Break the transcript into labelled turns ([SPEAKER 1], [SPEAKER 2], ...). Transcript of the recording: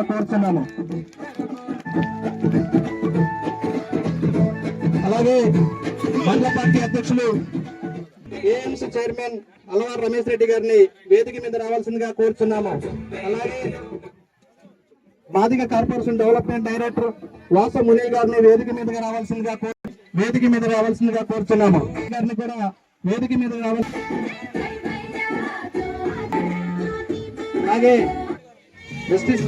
[SPEAKER 1] కోరుతున్నాను. అలాగే మండల పార్టీ అధ్యక్షులు ఏఎంసీ చైర్మన్ అలవారు రమేష్ రెడ్డి గారిని వేదిక మీద రావాల్సిందిగా కోరుతున్నాము. అలాగే మాదిగ కార్పొరేషన్ డెవలప్మెంట్ డైరెక్టర్ వాస ముని గారిని వేదిక మీదగా రావాల్సిందిగా కోరుతున్నాము. గారిని కూడా వేదిక మీద రావాల్సి. అలాగే జస్టిస్